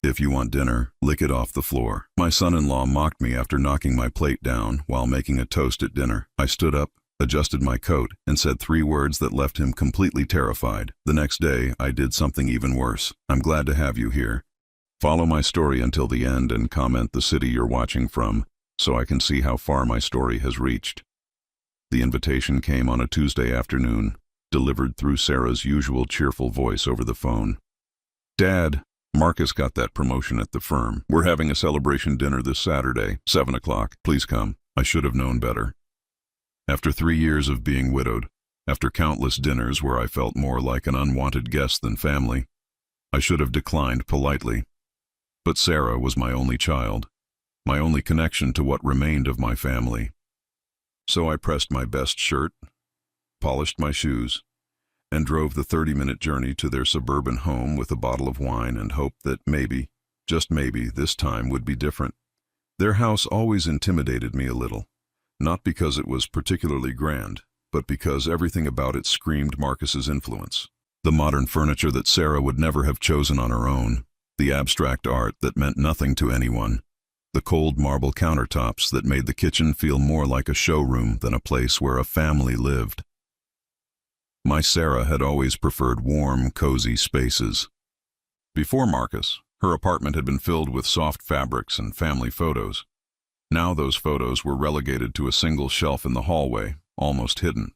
If you want dinner, lick it off the floor. My son-in-law mocked me after knocking my plate down while making a toast at dinner. I stood up, adjusted my coat, and said 3 words that left him completely terrified. The next day, I did something even worse. I'm glad to have you here. Follow my story until the end and comment the city you're watching from, so I can see how far my story has reached. The invitation came on a Tuesday afternoon, delivered through Sarah's usual cheerful voice over the phone. Dad, Marcus got that promotion at the firm. We're having a celebration dinner this Saturday, 7 o'clock. Please come. I should have known better. After 3 years of being widowed, after countless dinners where I felt more like an unwanted guest than family, I should have declined politely. But Sarah was my only child, my only connection to what remained of my family. So I pressed my best shirt, polished my shoes, and drove the 30-minute journey to their suburban home with a bottle of wine and hoped that maybe, just maybe, this time would be different. Their house always intimidated me a little, not because it was particularly grand, but because everything about it screamed Marcus's influence. The modern furniture that Sarah would never have chosen on her own, the abstract art that meant nothing to anyone, the cold marble countertops that made the kitchen feel more like a showroom than a place where a family lived. My Sarah had always preferred warm, cozy spaces. Before Marcus, her apartment had been filled with soft fabrics and family photos. Now those photos were relegated to a single shelf in the hallway, almost hidden.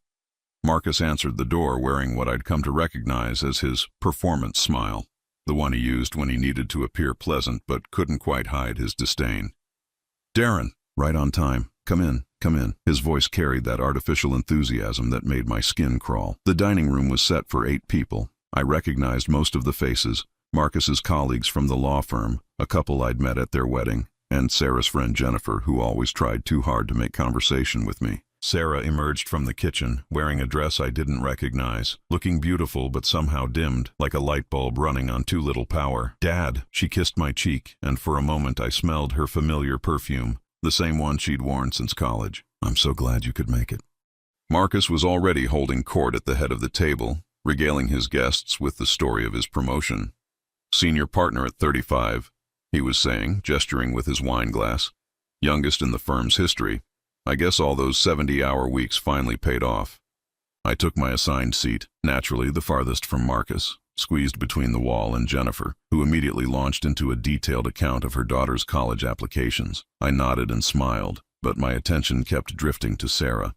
Marcus answered the door wearing what I'd come to recognize as his performance smile, the one he used when he needed to appear pleasant but couldn't quite hide his disdain. Darren, right on time. Come in, come in. His voice carried that artificial enthusiasm that made my skin crawl. The dining room was set for 8 people. I recognized most of the faces, Marcus's colleagues from the law firm, a couple I'd met at their wedding, and Sarah's friend Jennifer, who always tried too hard to make conversation with me. Sarah emerged from the kitchen, wearing a dress I didn't recognize, looking beautiful but somehow dimmed, like a light bulb running on too little power. Dad, she kissed my cheek, and for a moment I smelled her familiar perfume, the same one she'd worn since college. I'm so glad you could make it. Marcus was already holding court at the head of the table, regaling his guests with the story of his promotion. Senior partner at 35, he was saying, gesturing with his wine glass. Youngest in the firm's history. I guess all those 70-hour weeks finally paid off. I took my assigned seat, naturally the farthest from Marcus, squeezed between the wall and Jennifer, who immediately launched into a detailed account of her daughter's college applications. I nodded and smiled, but my attention kept drifting to Sarah.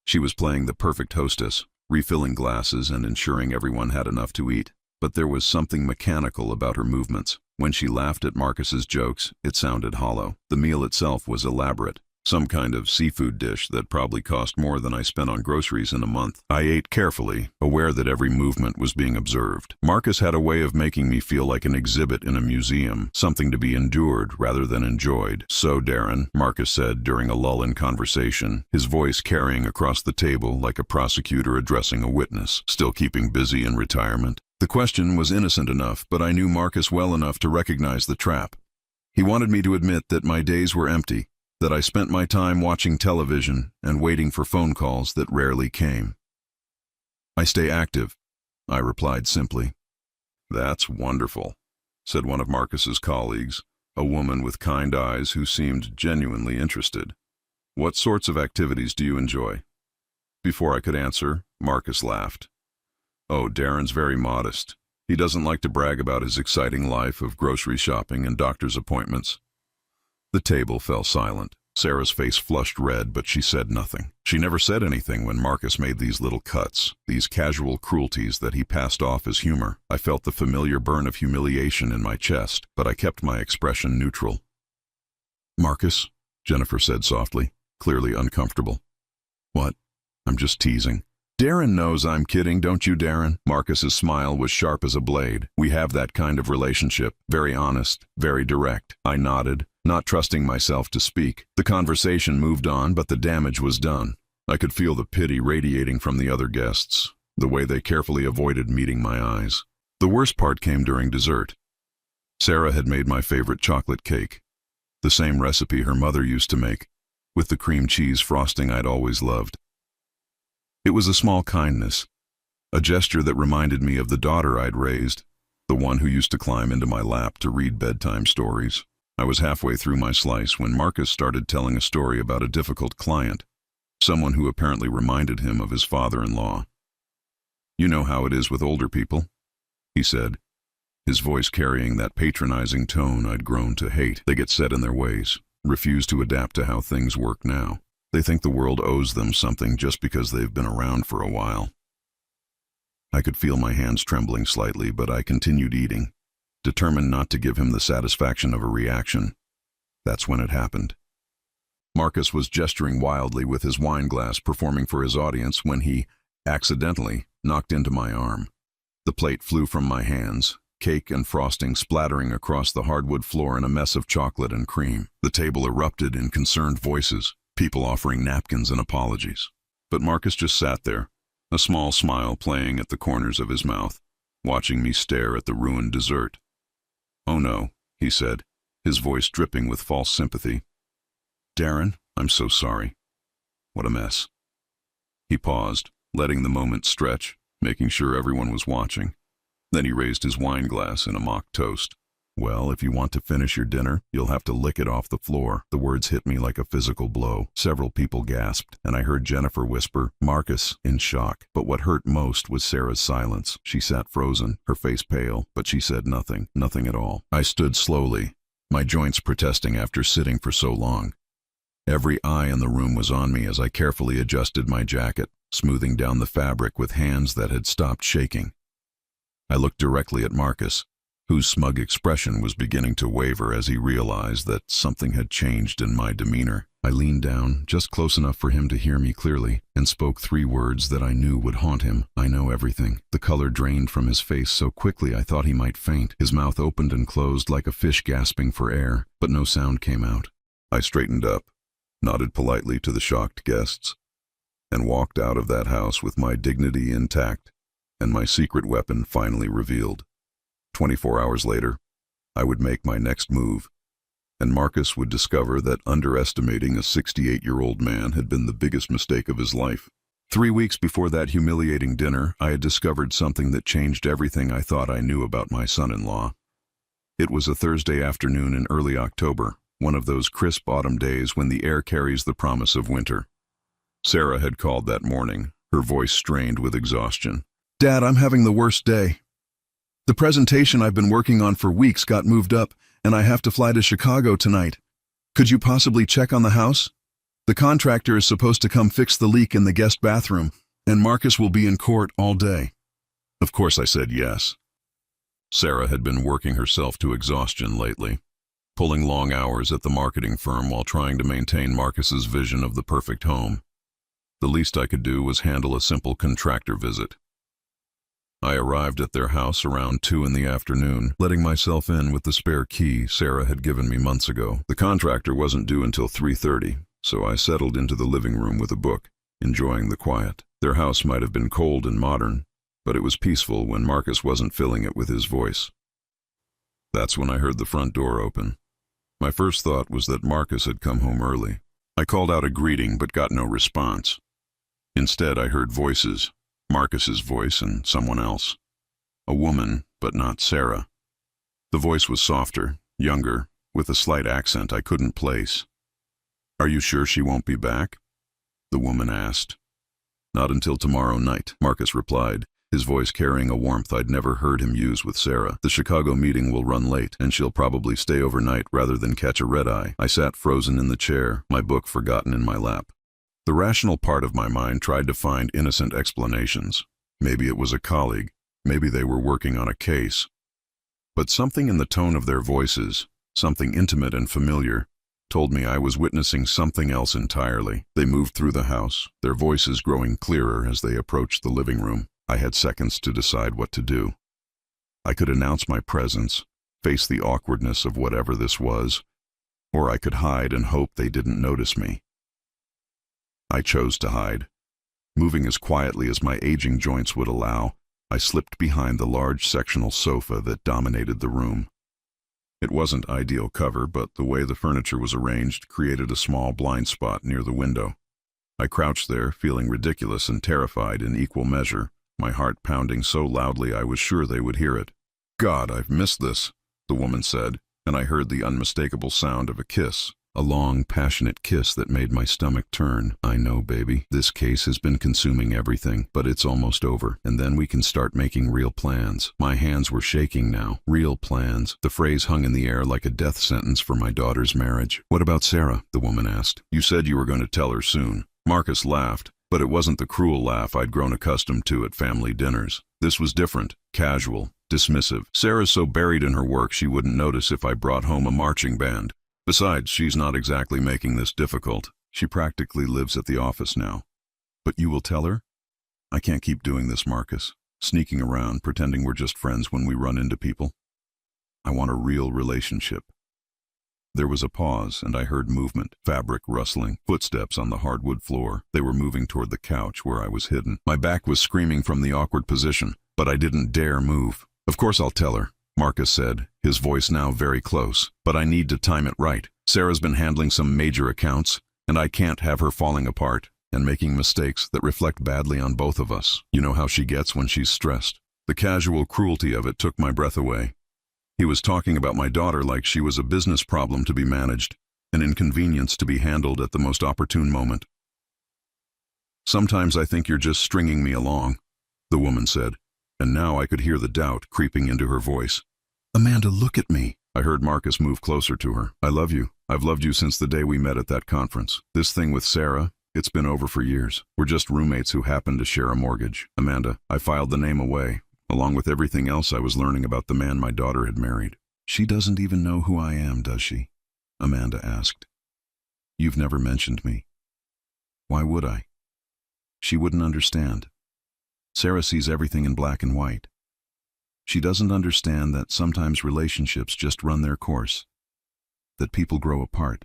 She was playing the perfect hostess, refilling glasses and ensuring everyone had enough to eat. But there was something mechanical about her movements. When she laughed at Marcus's jokes, it sounded hollow. The meal itself was elaborate. Some kind of seafood dish that probably cost more than I spent on groceries in a month. I ate carefully, aware that every movement was being observed. Marcus had a way of making me feel like an exhibit in a museum, something to be endured rather than enjoyed. So, Darren, Marcus said during a lull in conversation, his voice carrying across the table like a prosecutor addressing a witness, still keeping busy in retirement. The question was innocent enough, but I knew Marcus well enough to recognize the trap. He wanted me to admit that my days were empty, that I spent my time watching television and waiting for phone calls that rarely came. I stay active, I replied simply. That's wonderful, said one of Marcus's colleagues, a woman with kind eyes who seemed genuinely interested. What sorts of activities do you enjoy? Before I could answer, Marcus laughed. Oh, Darren's very modest. He doesn't like to brag about his exciting life of grocery shopping and doctor's appointments. The table fell silent. Sarah's face flushed red, but she said nothing. She never said anything when Marcus made these little cuts, these casual cruelties that he passed off as humor. I felt the familiar burn of humiliation in my chest, but I kept my expression neutral. Marcus, Jennifer said softly, clearly uncomfortable. What? I'm just teasing. Darren knows I'm kidding, don't you, Darren? Marcus's smile was sharp as a blade. We have that kind of relationship, very honest, very direct. I nodded, not trusting myself to speak. The conversation moved on, but the damage was done. I could feel the pity radiating from the other guests, the way they carefully avoided meeting my eyes. The worst part came during dessert. Sarah had made my favorite chocolate cake, the same recipe her mother used to make, with the cream cheese frosting I'd always loved. It was a small kindness, a gesture that reminded me of the daughter I'd raised, the one who used to climb into my lap to read bedtime stories. I was halfway through my slice when Marcus started telling a story about a difficult client, someone who apparently reminded him of his father-in-law. "You know how it is with older people," he said, his voice carrying that patronizing tone I'd grown to hate. "They get set in their ways, refuse to adapt to how things work now. They think the world owes them something just because they've been around for a while." I could feel my hands trembling slightly, but I continued eating, determined not to give him the satisfaction of a reaction. That's when it happened. Marcus was gesturing wildly with his wine glass, performing for his audience, when he, accidentally, knocked into my arm. The plate flew from my hands, cake and frosting splattering across the hardwood floor in a mess of chocolate and cream. The table erupted in concerned voices, people offering napkins and apologies. But Marcus just sat there, a small smile playing at the corners of his mouth, watching me stare at the ruined dessert. "Oh no," he said, his voice dripping with false sympathy. "Darren, I'm so sorry. What a mess." He paused, letting the moment stretch, making sure everyone was watching. Then he raised his wine glass in a mock toast. "Well, if you want to finish your dinner, you'll have to lick it off the floor." The words hit me like a physical blow. Several people gasped, and I heard Jennifer whisper, "Marcus," in shock. But what hurt most was Sarah's silence. She sat frozen, her face pale, but she said nothing, nothing at all. I stood slowly, my joints protesting after sitting for so long. Every eye in the room was on me as I carefully adjusted my jacket, smoothing down the fabric with hands that had stopped shaking. I looked directly at Marcus, whose smug expression was beginning to waver as he realized that something had changed in my demeanor. I leaned down, just close enough for him to hear me clearly, and spoke 3 words that I knew would haunt him. "I know everything." The color drained from his face so quickly I thought he might faint. His mouth opened and closed like a fish gasping for air, but no sound came out. I straightened up, nodded politely to the shocked guests, and walked out of that house with my dignity intact and my secret weapon finally revealed. 24 hours later, I would make my next move, and Marcus would discover that underestimating a 68-year-old man had been the biggest mistake of his life. 3 weeks before that humiliating dinner, I had discovered something that changed everything I thought I knew about my son-in-law. It was a Thursday afternoon in early October, one of those crisp autumn days when the air carries the promise of winter. Sarah had called that morning, her voice strained with exhaustion. "Dad, I'm having the worst day. The presentation I've been working on for weeks got moved up, and I have to fly to Chicago tonight. Could you possibly check on the house? The contractor is supposed to come fix the leak in the guest bathroom, and Marcus will be in court all day." Of course I said yes. Sarah had been working herself to exhaustion lately, pulling long hours at the marketing firm while trying to maintain Marcus's vision of the perfect home. The least I could do was handle a simple contractor visit. I arrived at their house around 2 in the afternoon, letting myself in with the spare key Sarah had given me months ago. The contractor wasn't due until 3:30, so I settled into the living room with a book, enjoying the quiet. Their house might have been cold and modern, but it was peaceful when Marcus wasn't filling it with his voice. That's when I heard the front door open. My first thought was that Marcus had come home early. I called out a greeting but got no response. Instead, I heard voices. Marcus's voice and someone else. A woman, but not Sarah. The voice was softer, younger, with a slight accent I couldn't place. "Are you sure she won't be back?" the woman asked. "Not until tomorrow night," Marcus replied, his voice carrying a warmth I'd never heard him use with Sarah. "The Chicago meeting will run late, and she'll probably stay overnight rather than catch a red-eye." I sat frozen in the chair, my book forgotten in my lap. The rational part of my mind tried to find innocent explanations. Maybe it was a colleague, maybe they were working on a case. But something in the tone of their voices, something intimate and familiar, told me I was witnessing something else entirely. They moved through the house, their voices growing clearer as they approached the living room. I had seconds to decide what to do. I could announce my presence, face the awkwardness of whatever this was, or I could hide and hope they didn't notice me. I chose to hide. Moving as quietly as my aging joints would allow, I slipped behind the large sectional sofa that dominated the room. It wasn't ideal cover, but the way the furniture was arranged created a small blind spot near the window. I crouched there, feeling ridiculous and terrified in equal measure, my heart pounding so loudly I was sure they would hear it. God, I've missed this, the woman said, and I heard the unmistakable sound of a kiss. A long, passionate kiss that made my stomach turn. I know, baby. This case has been consuming everything, but it's almost over, and then we can start making real plans. My hands were shaking now. Real plans. The phrase hung in the air like a death sentence for my daughter's marriage. What about Sarah? The woman asked. You said you were going to tell her soon. Marcus laughed, but it wasn't the cruel laugh I'd grown accustomed to at family dinners. This was different, casual, dismissive. Sarah's so buried in her work she wouldn't notice if I brought home a marching band. Besides, she's not exactly making this difficult. She practically lives at the office now. But you will tell her? I can't keep doing this, Marcus. Sneaking around, pretending we're just friends when we run into people. I want a real relationship. There was a pause, and I heard movement, fabric rustling, footsteps on the hardwood floor. They were moving toward the couch where I was hidden. My back was screaming from the awkward position, but I didn't dare move. Of course I'll tell her, Marcus said, his voice now very close. But I need to time it right. Sarah's been handling some major accounts, and I can't have her falling apart and making mistakes that reflect badly on both of us. You know how she gets when she's stressed. The casual cruelty of it took my breath away. He was talking about my daughter like she was a business problem to be managed, an inconvenience to be handled at the most opportune moment. Sometimes I think you're just stringing me along, the woman said, and now I could hear the doubt creeping into her voice. Amanda, look at me. I heard Marcus move closer to her. I love you. I've loved you since the day we met at that conference. This thing with Sarah, it's been over for years. We're just roommates who happen to share a mortgage. Amanda, I filed the name away, along with everything else I was learning about the man my daughter had married. She doesn't even know who I am, does she? Amanda asked. You've never mentioned me. Why would I? She wouldn't understand. Sarah sees everything in black and white. She doesn't understand that sometimes relationships just run their course, that people grow apart.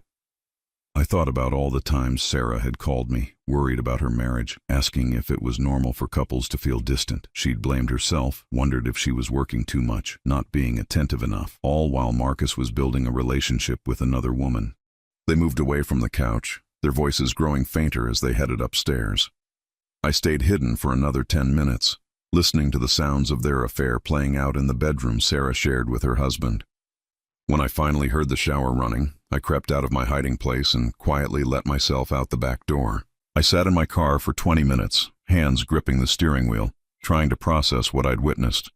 I thought about all the times Sarah had called me, worried about her marriage, asking if it was normal for couples to feel distant. She'd blamed herself, wondered if she was working too much, not being attentive enough, all while Marcus was building a relationship with another woman. They moved away from the couch, their voices growing fainter as they headed upstairs. I stayed hidden for another 10 minutes, listening to the sounds of their affair playing out in the bedroom Sarah shared with her husband. When I finally heard the shower running, I crept out of my hiding place and quietly let myself out the back door. I sat in my car for 20 minutes, hands gripping the steering wheel, trying to process what I'd witnessed.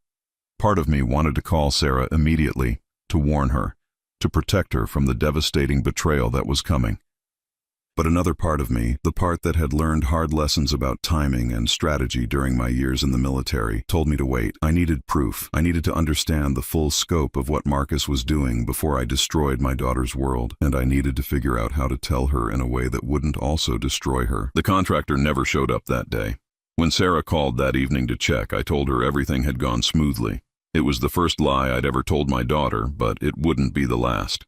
Part of me wanted to call Sarah immediately, to warn her, to protect her from the devastating betrayal that was coming. But another part of me, the part that had learned hard lessons about timing and strategy during my years in the military, told me to wait. I needed proof. I needed to understand the full scope of what Marcus was doing before I destroyed my daughter's world, and I needed to figure out how to tell her in a way that wouldn't also destroy her. The contractor never showed up that day. When Sarah called that evening to check, I told her everything had gone smoothly. It was the first lie I'd ever told my daughter, but it wouldn't be the last.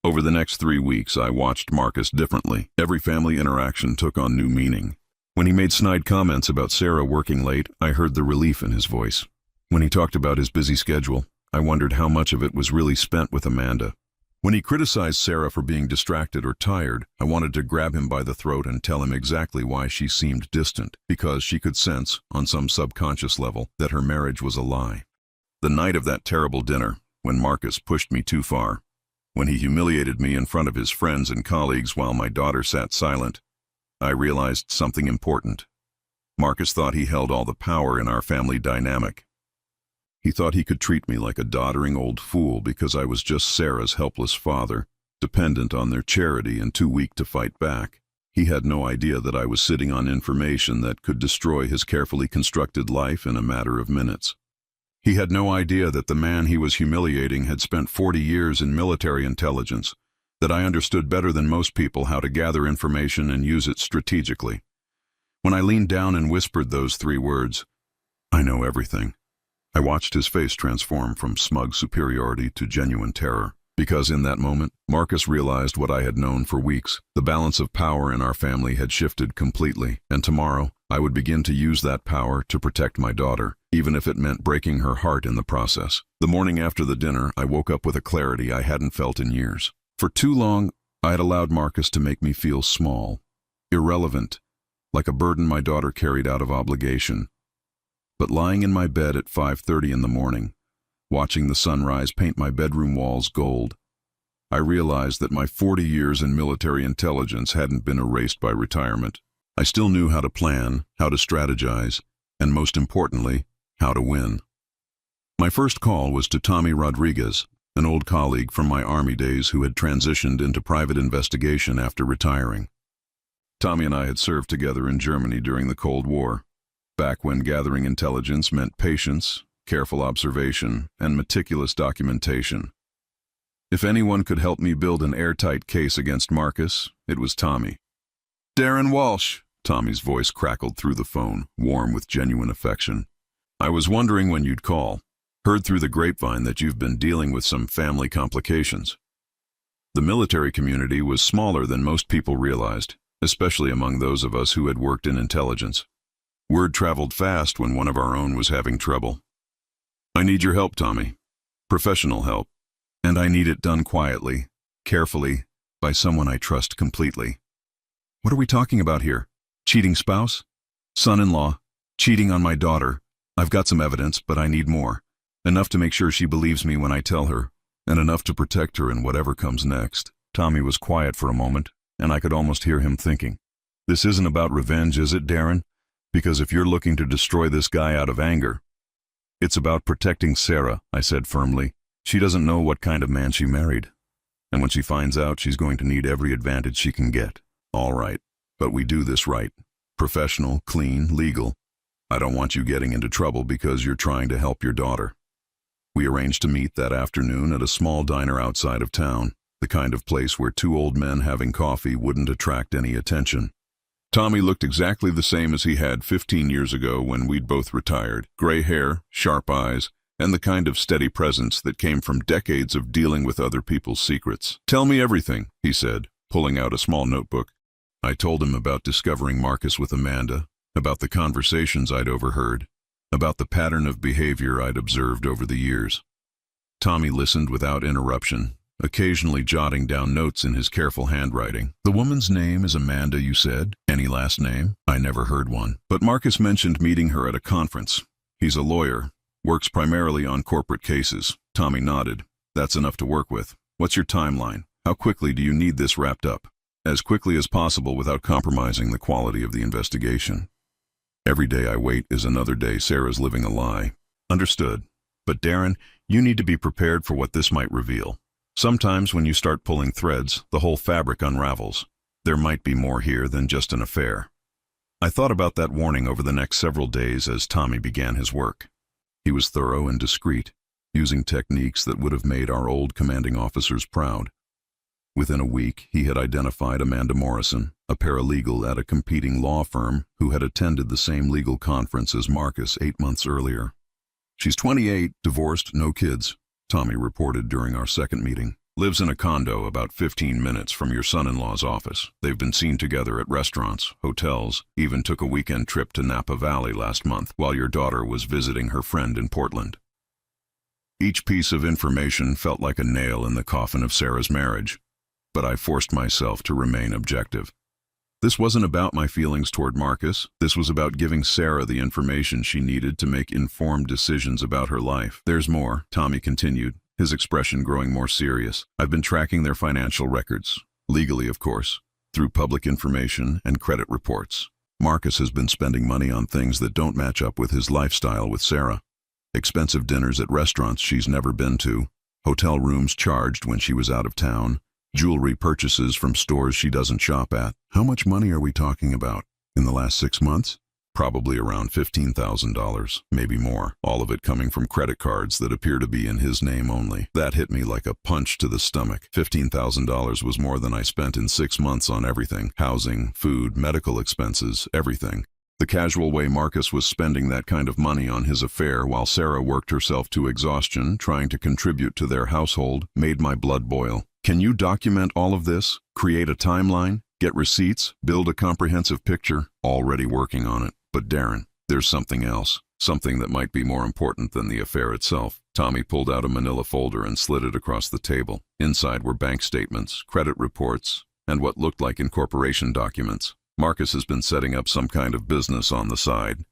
Over the next 3 weeks, I watched Marcus differently. Every family interaction took on new meaning. When he made snide comments about Sarah working late, I heard the relief in his voice. When he talked about his busy schedule, I wondered how much of it was really spent with Amanda. When he criticized Sarah for being distracted or tired, I wanted to grab him by the throat and tell him exactly why she seemed distant, because she could sense, on some subconscious level, that her marriage was a lie. The night of that terrible dinner, when Marcus pushed me too far, when he humiliated me in front of his friends and colleagues while my daughter sat silent, I realized something important. Marcus thought he held all the power in our family dynamic. He thought he could treat me like a doddering old fool because I was just Sarah's helpless father, dependent on their charity and too weak to fight back. He had no idea that I was sitting on information that could destroy his carefully constructed life in a matter of minutes. He had no idea that the man he was humiliating had spent 40 years in military intelligence, that I understood better than most people how to gather information and use it strategically. When I leaned down and whispered those 3 words, "I know everything," I watched his face transform from smug superiority to genuine terror. Because in that moment, Marcus realized what I had known for weeks. The balance of power in our family had shifted completely, and tomorrow, I would begin to use that power to protect my daughter, even if it meant breaking her heart in the process. The morning after the dinner, I woke up with a clarity I hadn't felt in years. For too long, I had allowed Marcus to make me feel small, irrelevant, like a burden my daughter carried out of obligation. But lying in my bed at 5:30 in the morning, watching the sunrise paint my bedroom walls gold. I realized that my 40 years in military intelligence hadn't been erased by retirement. I still knew how to plan, how to strategize, and most importantly, how to win. My first call was to Tommy Rodriguez, an old colleague from my Army days who had transitioned into private investigation after retiring. Tommy and I had served together in Germany during the Cold War, back when gathering intelligence meant patience, careful observation, and meticulous documentation. If anyone could help me build an airtight case against Marcus, it was Tommy. "Darren Walsh," Tommy's voice crackled through the phone, warm with genuine affection. "I was wondering when you'd call. Heard through the grapevine that you've been dealing with some family complications." The military community was smaller than most people realized, especially among those of us who had worked in intelligence. Word traveled fast when one of our own was having trouble. "I need your help, Tommy. Professional help. And I need it done quietly, carefully, by someone I trust completely." "What are we talking about here? Cheating spouse? Son-in-law? Cheating on my daughter? I've got some evidence, but I need more. Enough to make sure she believes me when I tell her, and enough to protect her in whatever comes next." Tommy was quiet for a moment, and I could almost hear him thinking. "This isn't about revenge, is it, Darren? Because if you're looking to destroy this guy out of anger..." "It's about protecting Sarah," I said firmly. "She doesn't know what kind of man she married. And when she finds out, she's going to need every advantage she can get." "All right, but we do this right. Professional, clean, legal. I don't want you getting into trouble because you're trying to help your daughter." We arranged to meet that afternoon at a small diner outside of town, the kind of place where two old men having coffee wouldn't attract any attention. Tommy looked exactly the same as he had 15 years ago when we'd both retired. Gray hair, sharp eyes, and the kind of steady presence that came from decades of dealing with other people's secrets. "Tell me everything," he said, pulling out a small notebook. I told him about discovering Marcus with Amanda, about the conversations I'd overheard, about the pattern of behavior I'd observed over the years. Tommy listened without interruption, occasionally jotting down notes in his careful handwriting. "The woman's name is Amanda, you said? Any last name?" I never heard one. "But Marcus mentioned meeting her at a conference. He's a lawyer, works primarily on corporate cases." Tommy nodded. "That's enough to work with. What's your timeline? How quickly do you need this wrapped up?" "As quickly as possible without compromising the quality of the investigation. Every day I wait is another day Sarah's living a lie." "Understood. But Darren, you need to be prepared for what this might reveal. Sometimes when you start pulling threads, the whole fabric unravels. There might be more here than just an affair." I thought about that warning over the next several days as Tommy began his work. He was thorough and discreet, using techniques that would have made our old commanding officers proud. Within a week, he had identified Amanda Morrison, a paralegal at a competing law firm who had attended the same legal conference as Marcus 8 months earlier. "She's 28, divorced, no kids," Tommy reported during our second meeting. "Lives in a condo about 15 minutes from your son-in-law's office. They've been seen together at restaurants, hotels, even took a weekend trip to Napa Valley last month while your daughter was visiting her friend in Portland." Each piece of information felt like a nail in the coffin of Sarah's marriage, but I forced myself to remain objective. This wasn't about my feelings toward Marcus. This was about giving Sarah the information she needed to make informed decisions about her life. "There's more," Tommy continued, his expression growing more serious. "I've been tracking their financial records, legally of course, through public information and credit reports. Marcus has been spending money on things that don't match up with his lifestyle with Sarah. Expensive dinners at restaurants she's never been to, hotel rooms charged when she was out of town, jewelry purchases from stores she doesn't shop at." "How much money are we talking about? In the last 6 months?" "Probably around $15,000, maybe more, all of it coming from credit cards that appear to be in his name only." That hit me like a punch to the stomach. $15,000 was more than I spent in 6 months on everything: housing, food, medical expenses, everything. The casual way Marcus was spending that kind of money on his affair while Sarah worked herself to exhaustion trying to contribute to their household made my blood boil. "Can you document all of this? Create a timeline? Get receipts? Build a comprehensive picture?" "Already working on it. But Darren, there's something else. Something that might be more important than the affair itself." Tommy pulled out a manila folder and slid it across the table. Inside were bank statements, credit reports, and what looked like incorporation documents. "Marcus has been setting up some kind of business on the side.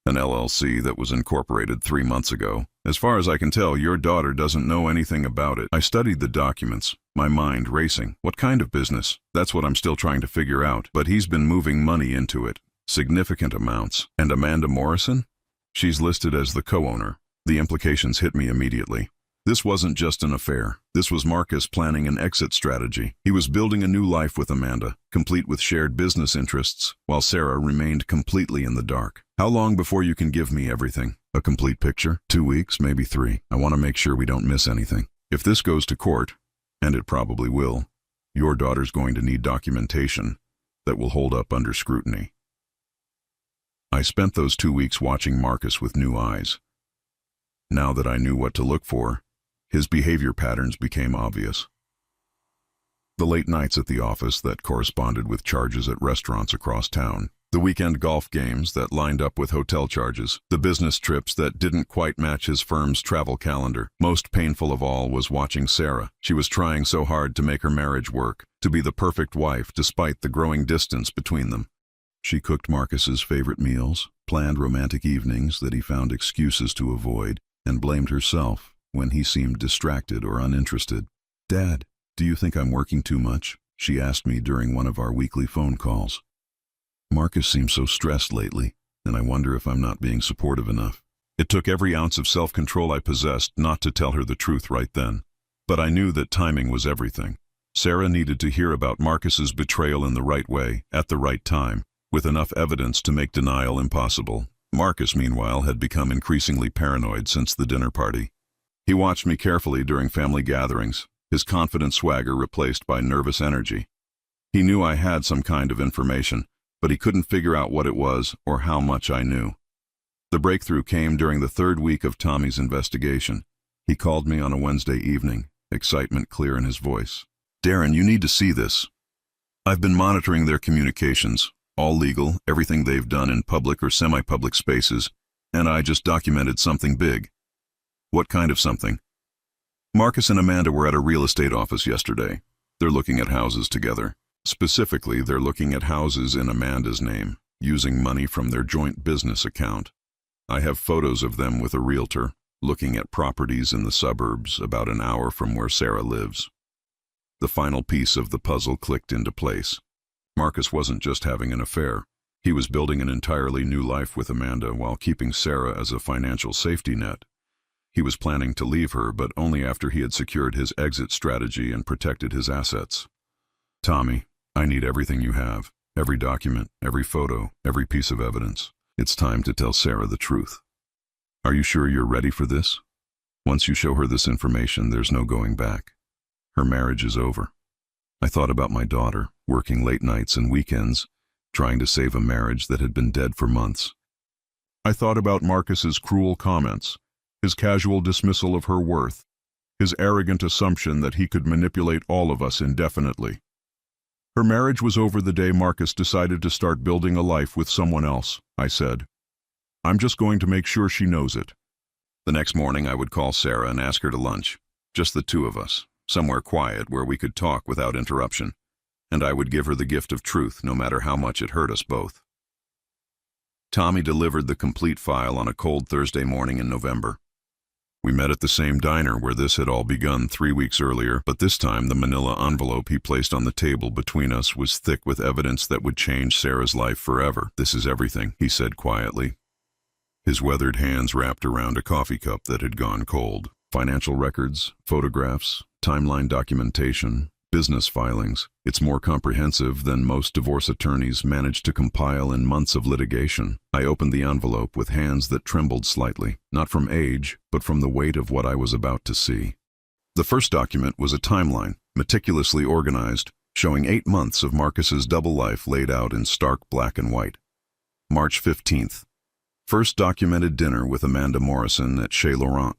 an LLC that was incorporated 3 months ago. As far as I can tell, your daughter doesn't know anything about it. I studied the documents, my mind racing. What kind of business? That's what I'm still trying to figure out. But he's been moving money into it. Significant amounts. And Amanda Morrison? She's listed as the co-owner. The implications hit me immediately. This wasn't just an affair. This was Marcus planning an exit strategy. He was building a new life with Amanda, complete with shared business interests, while Sarah remained completely in the dark. How long before you can give me everything? A complete picture? 2 weeks, maybe 3. I want to make sure we don't miss anything. If this goes to court, and it probably will, your daughter's going to need documentation that will hold up under scrutiny. I spent those 2 weeks watching Marcus with new eyes. Now that I knew what to look for, his behavior patterns became obvious. The late nights at the office that corresponded with charges at restaurants across town, the weekend golf games that lined up with hotel charges, the business trips that didn't quite match his firm's travel calendar. Most painful of all was watching Sarah. She was trying so hard to make her marriage work, to be the perfect wife despite the growing distance between them. She cooked Marcus's favorite meals, planned romantic evenings that he found excuses to avoid, and blamed herself when he seemed distracted or uninterested. "Dad, do you think I'm working too much?" she asked me during one of our weekly phone calls. Marcus seems so stressed lately, and I wonder if I'm not being supportive enough. It took every ounce of self-control I possessed not to tell her the truth right then. But I knew that timing was everything. Sarah needed to hear about Marcus's betrayal in the right way, at the right time, with enough evidence to make denial impossible. Marcus, meanwhile, had become increasingly paranoid since the dinner party. He watched me carefully during family gatherings, his confident swagger replaced by nervous energy. He knew I had some kind of information, but he couldn't figure out what it was or how much I knew. The breakthrough came during the 3rd week of Tommy's investigation. He called me on a Wednesday evening, excitement clear in his voice. "Darren, you need to see this. I've been monitoring their communications, all legal, everything they've done in public or semi-public spaces, and I just documented something big." "What kind of something?" "Marcus and Amanda were at a real estate office yesterday. They're looking at houses together. Specifically, they're looking at houses in Amanda's name, using money from their joint business account. I have photos of them with a realtor, looking at properties in the suburbs about an hour from where Sarah lives." The final piece of the puzzle clicked into place. Marcus wasn't just having an affair. He was building an entirely new life with Amanda while keeping Sarah as a financial safety net. He was planning to leave her, but only after he had secured his exit strategy and protected his assets. "Tommy, I need everything you have. Every document, every photo, every piece of evidence. It's time to tell Sarah the truth. Are you sure you're ready for this? Once you show her this information, there's no going back. Her marriage is over." I thought about my daughter, working late nights and weekends, trying to save a marriage that had been dead for months. I thought about Marcus's cruel comments, his casual dismissal of her worth, his arrogant assumption that he could manipulate all of us indefinitely. "Her marriage was over the day Marcus decided to start building a life with someone else," I said. "I'm just going to make sure she knows it." The next morning I would call Sarah and ask her to lunch, just the two of us, somewhere quiet where we could talk without interruption, and I would give her the gift of truth no matter how much it hurt us both. Tommy delivered the complete file on a cold Thursday morning in November. We met at the same diner where this had all begun 3 weeks earlier, but this time the manila envelope he placed on the table between us was thick with evidence that would change Sarah's life forever. "This is everything," he said quietly. His weathered hands wrapped around a coffee cup that had gone cold. Financial records, photographs, timeline documentation, business filings. It's more comprehensive than most divorce attorneys managed to compile in months of litigation. I opened the envelope with hands that trembled slightly, not from age, but from the weight of what I was about to see. The first document was a timeline, meticulously organized, showing 8 months of Marcus's double life laid out in stark black and white. March 15th. First documented dinner with Amanda Morrison at Chez Laurent,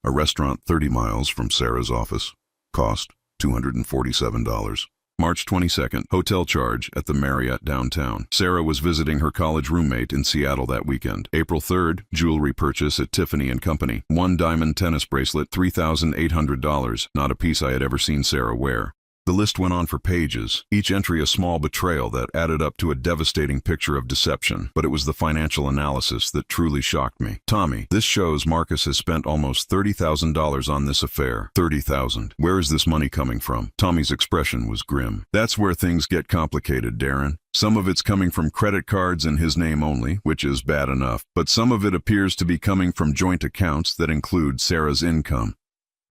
a restaurant 30 miles from Sarah's office. Cost, $247. March 22nd, hotel charge at the Marriott downtown. Sarah was visiting her college roommate in Seattle that weekend. April 3rd, jewelry purchase at Tiffany & Company. 1 diamond tennis bracelet, $3,800, not a piece I had ever seen Sarah wear. The list went on for pages, each entry a small betrayal that added up to a devastating picture of deception. But it was the financial analysis that truly shocked me. Tommy, this shows Marcus has spent almost $30,000 on this affair. $30,000. Where is this money coming from? Tommy's expression was grim. That's where things get complicated, Darren. Some of it's coming from credit cards in his name only, which is bad enough, but some of it appears to be coming from joint accounts that include Sarah's income.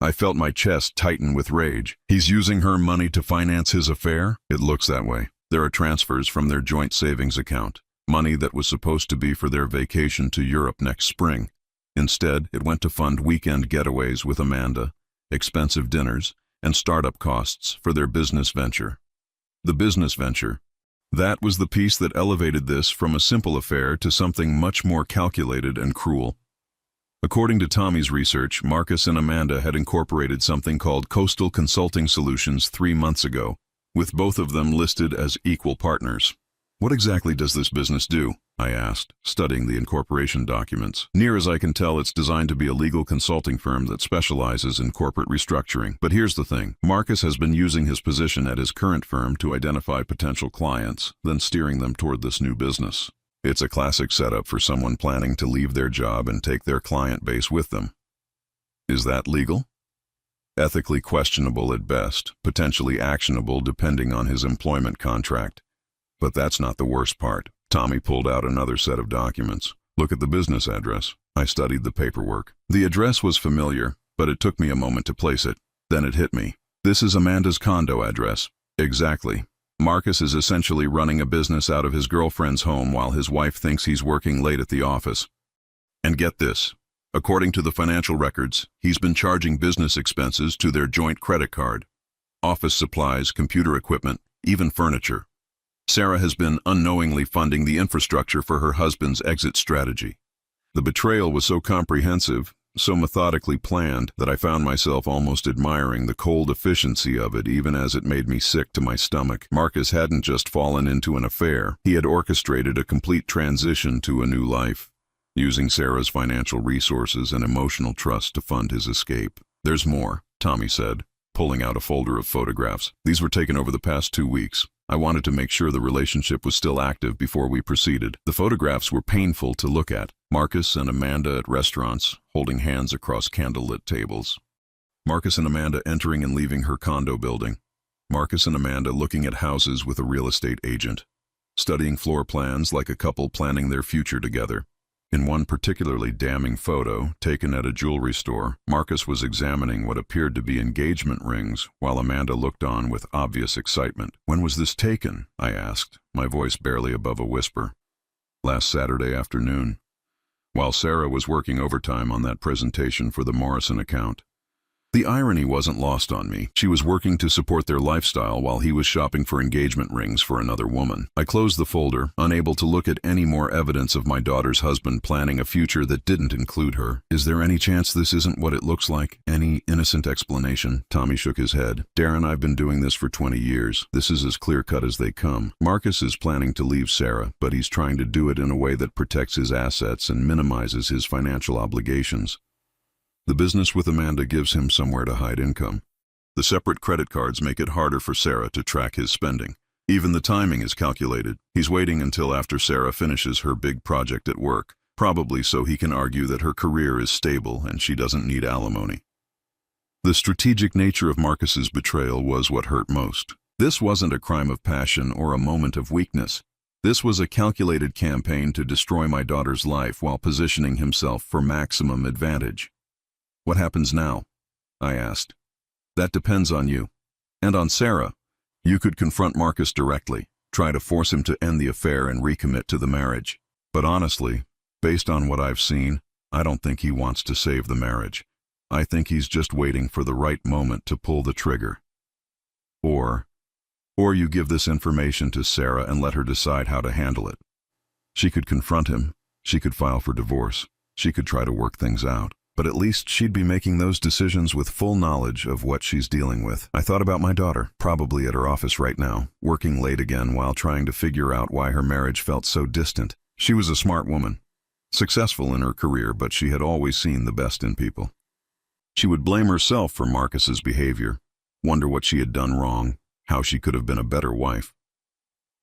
I felt my chest tighten with rage. He's using her money to finance his affair? It looks that way. There are transfers from their joint savings account, money that was supposed to be for their vacation to Europe next spring. Instead, it went to fund weekend getaways with Amanda, expensive dinners, and startup costs for their business venture. The business venture. That was the piece that elevated this from a simple affair to something much more calculated and cruel. According to Tommy's research, Marcus and Amanda had incorporated something called Coastal Consulting Solutions 3 months ago, with both of them listed as equal partners. What exactly does this business do? I asked, studying the incorporation documents. Near as I can tell, it's designed to be a legal consulting firm that specializes in corporate restructuring. But here's the thing. Marcus has been using his position at his current firm to identify potential clients, then steering them toward this new business. It's a classic setup for someone planning to leave their job and take their client base with them. Is that legal? Ethically questionable at best, potentially actionable depending on his employment contract. But that's not the worst part. Tommy pulled out another set of documents. Look at the business address. I studied the paperwork. The address was familiar, but it took me a moment to place it. Then it hit me. This is Amanda's condo address. Exactly. Marcus is essentially running a business out of his girlfriend's home while his wife thinks he's working late at the office. And get this. According to the financial records, he's been charging business expenses to their joint credit card. Office supplies, computer equipment, even furniture. Sarah has been unknowingly funding the infrastructure for her husband's exit strategy. The betrayal was so comprehensive, so methodically planned, that I found myself almost admiring the cold efficiency of it, even as it made me sick to my stomach. Marcus hadn't just fallen into an affair. He had orchestrated a complete transition to a new life, using Sarah's financial resources and emotional trust to fund his escape. There's more, Tommy said, pulling out a folder of photographs. These were taken over the past 2 weeks. I wanted to make sure the relationship was still active before we proceeded. The photographs were painful to look at. Marcus and Amanda at restaurants, holding hands across candlelit tables. Marcus and Amanda entering and leaving her condo building. Marcus and Amanda looking at houses with a real estate agent. Studying floor plans like a couple planning their future together. In one particularly damning photo, taken at a jewelry store, Marcus was examining what appeared to be engagement rings, while Amanda looked on with obvious excitement. When was this taken? I asked, my voice barely above a whisper. Last Saturday afternoon, while Sarah was working overtime on that presentation for the Morrison account. The irony wasn't lost on me. She was working to support their lifestyle while he was shopping for engagement rings for another woman. I closed the folder, unable to look at any more evidence of my daughter's husband planning a future that didn't include her. Is there any chance this isn't what it looks like? Any innocent explanation? Tommy shook his head. Darren, I've been doing this for 20 years. This is as clear-cut as they come. Marcus is planning to leave Sarah, but he's trying to do it in a way that protects his assets and minimizes his financial obligations. The business with Amanda gives him somewhere to hide income. The separate credit cards make it harder for Sarah to track his spending. Even the timing is calculated. He's waiting until after Sarah finishes her big project at work, probably so he can argue that her career is stable and she doesn't need alimony. The strategic nature of Marcus's betrayal was what hurt most. This wasn't a crime of passion or a moment of weakness. This was a calculated campaign to destroy my daughter's life while positioning himself for maximum advantage. What happens now? I asked. That depends on you. And on Sarah. You could confront Marcus directly, try to force him to end the affair and recommit to the marriage. But honestly, based on what I've seen, I don't think he wants to save the marriage. I think he's just waiting for the right moment to pull the trigger. Or you give this information to Sarah and let her decide how to handle it. She could confront him. She could file for divorce. She could try to work things out. But at least she'd be making those decisions with full knowledge of what she's dealing with. I thought about my daughter, probably at her office right now, working late again while trying to figure out why her marriage felt so distant. She was a smart woman, successful in her career, but she had always seen the best in people. She would blame herself for Marcus's behavior, wonder what she had done wrong, how she could have been a better wife.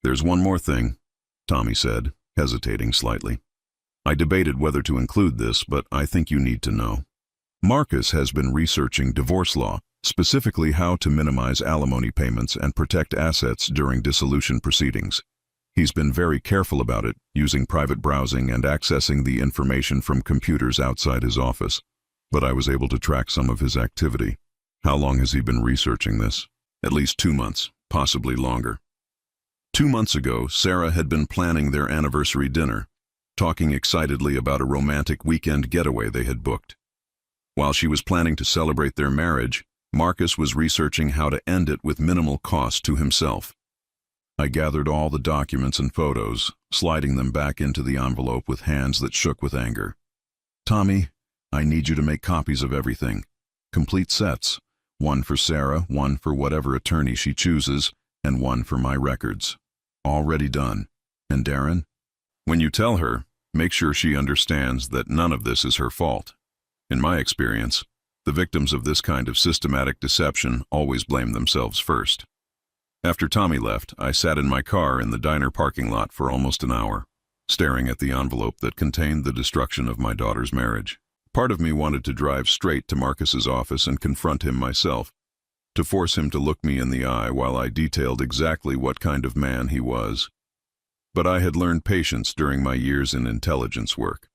"There's one more thing," Tommy said, hesitating slightly. "I debated whether to include this, but I think you need to know. Marcus has been researching divorce law, specifically how to minimize alimony payments and protect assets during dissolution proceedings. He's been very careful about it, using private browsing and accessing the information from computers outside his office. But I was able to track some of his activity." "How long has he been researching this?" "At least 2 months, possibly longer." 2 months ago, Sarah had been planning their anniversary dinner, talking excitedly about a romantic weekend getaway they had booked. While she was planning to celebrate their marriage, Marcus was researching how to end it with minimal cost to himself. I gathered all the documents and photos, sliding them back into the envelope with hands that shook with anger. "Tommy, I need you to make copies of everything. Complete sets. One for Sarah, one for whatever attorney she chooses, and one for my records. Already done. And Darren? When you tell her, make sure she understands that none of this is her fault. In my experience, the victims of this kind of systematic deception always blame themselves first." After Tommy left, I sat in my car in the diner parking lot for almost an hour, staring at the envelope that contained the destruction of my daughter's marriage. Part of me wanted to drive straight to Marcus's office and confront him myself, to force him to look me in the eye while I detailed exactly what kind of man he was. But I had learned patience during my years in intelligence work.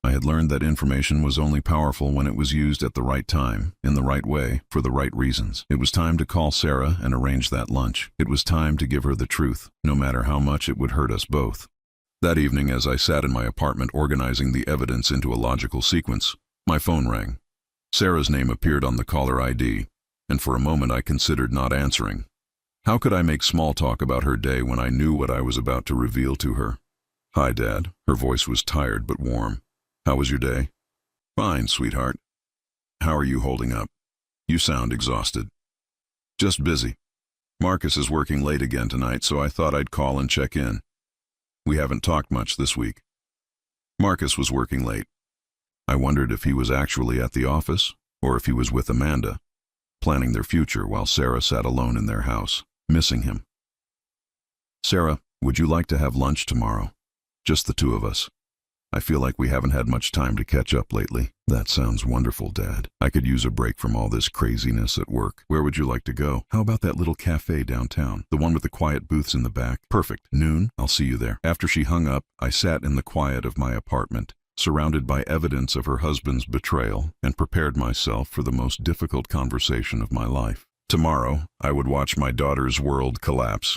I had learned that information was only powerful when it was used at the right time, in the right way, for the right reasons. It was time to call Sarah and arrange that lunch. It was time to give her the truth, no matter how much it would hurt us both. That evening, as I sat in my apartment organizing the evidence into a logical sequence, my phone rang. Sarah's name appeared on the caller ID, and for a moment I considered not answering. How could I make small talk about her day when I knew what I was about to reveal to her? "Hi, Dad." Her voice was tired but warm. "How was your day?" "Fine, sweetheart. How are you holding up? You sound exhausted." "Just busy. Marcus is working late again tonight, so I thought I'd call and check in. We haven't talked much this week." Marcus was working late. I wondered if he was actually at the office, or if he was with Amanda, planning their future while Sarah sat alone in their house, missing him. "Sarah, would you like to have lunch tomorrow? Just the two of us. I feel like we haven't had much time to catch up lately." "That sounds wonderful, Dad. I could use a break from all this craziness at work. Where would you like to go?" "How about that little cafe downtown? The one with the quiet booths in the back?" "Perfect. Noon? I'll see you there." After she hung up, I sat in the quiet of my apartment, surrounded by evidence of her husband's betrayal, and prepared myself for the most difficult conversation of my life. Tomorrow, I would watch my daughter's world collapse.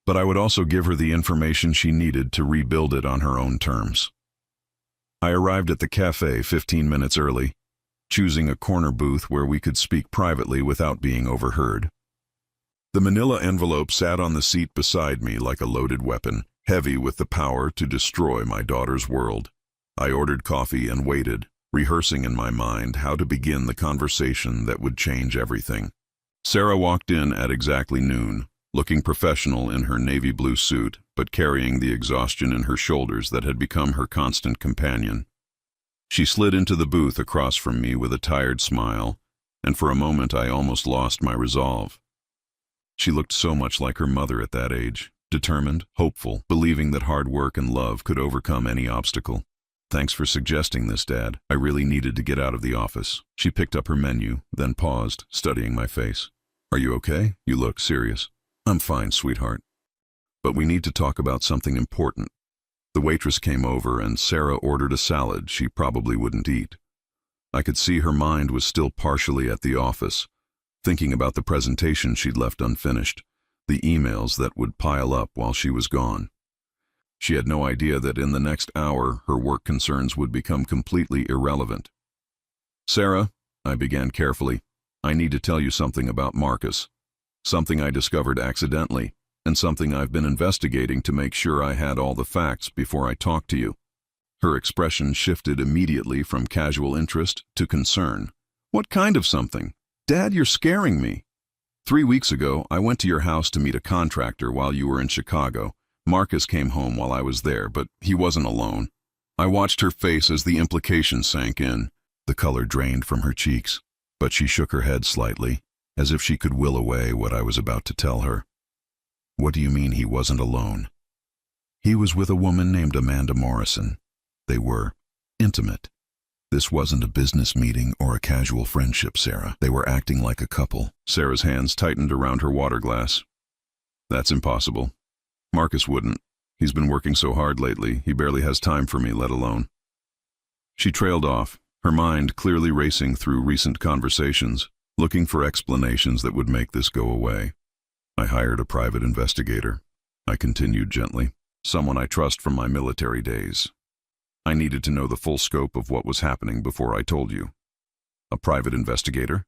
But I would also give her the information she needed to rebuild it on her own terms. I arrived at the cafe 15 minutes early, choosing a corner booth where we could speak privately without being overheard. The manila envelope sat on the seat beside me like a loaded weapon, heavy with the power to destroy my daughter's world. I ordered coffee and waited, rehearsing in my mind how to begin the conversation that would change everything. Sarah walked in at exactly noon, looking professional in her navy blue suit, but carrying the exhaustion in her shoulders that had become her constant companion. She slid into the booth across from me with a tired smile, and for a moment I almost lost my resolve. She looked so much like her mother at that age, determined, hopeful, believing that hard work and love could overcome any obstacle. "Thanks for suggesting this, Dad. I really needed to get out of the office." She picked up her menu, then paused, studying my face. "Are you okay? You look serious." "I'm fine, sweetheart. But we need to talk about something important." The waitress came over and Sarah ordered a salad she probably wouldn't eat. I could see her mind was still partially at the office, thinking about the presentation she'd left unfinished, the emails that would pile up while she was gone. She had no idea that in the next hour her work concerns would become completely irrelevant. "Sarah," I began carefully, "I need to tell you something about Marcus. Something I discovered accidentally, and something I've been investigating to make sure I had all the facts before I talked to you." Her expression shifted immediately from casual interest to concern. "What kind of something? Dad, you're scaring me." 3 weeks ago, I went to your house to meet a contractor while you were in Chicago. Marcus came home while I was there, but he wasn't alone. I watched her face as the implication sank in. The color drained from her cheeks, but she shook her head slightly, as if she could will away what I was about to tell her. What do you mean he wasn't alone? He was with a woman named Amanda Morrison. They were intimate. This wasn't a business meeting or a casual friendship, Sarah. They were acting like a couple. Sarah's hands tightened around her water glass. That's impossible. Marcus wouldn't. He's been working so hard lately, he barely has time for me, let alone. She trailed off, her mind clearly racing through recent conversations, looking for explanations that would make this go away. I hired a private investigator. I continued gently. Someone I trust from my military days. I needed to know the full scope of what was happening before I told you. A private investigator?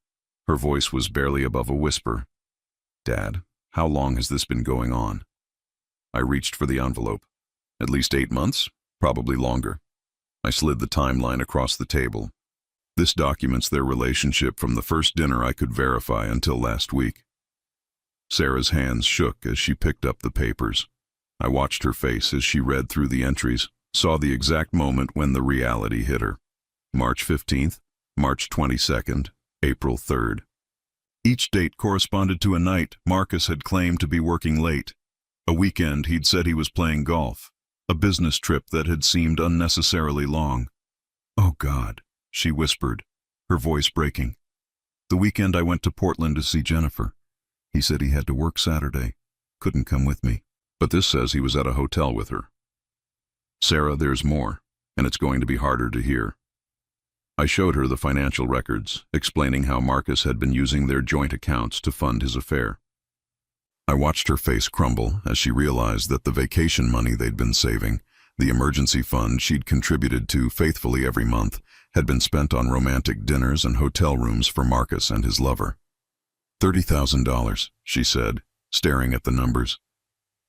Her voice was barely above a whisper. Dad, how long has this been going on? I reached for the envelope. At least 8 months? Probably longer. I slid the timeline across the table. This documents their relationship from the first dinner I could verify until last week. Sarah's hands shook as she picked up the papers. I watched her face as she read through the entries, saw the exact moment when the reality hit her. March 15th, March 22nd, April 3rd. Each date corresponded to a night Marcus had claimed to be working late. A weekend he'd said he was playing golf. A business trip that had seemed unnecessarily long. Oh God, she whispered, her voice breaking. The weekend I went to Portland to see Jennifer. He said he had to work Saturday. Couldn't come with me. But this says he was at a hotel with her. Sarah, there's more, and it's going to be harder to hear. I showed her the financial records, explaining how Marcus had been using their joint accounts to fund his affair. I watched her face crumble as she realized that the vacation money they'd been saving, the emergency fund she'd contributed to faithfully every month, had been spent on romantic dinners and hotel rooms for Marcus and his lover. $30,000, she said, staring at the numbers.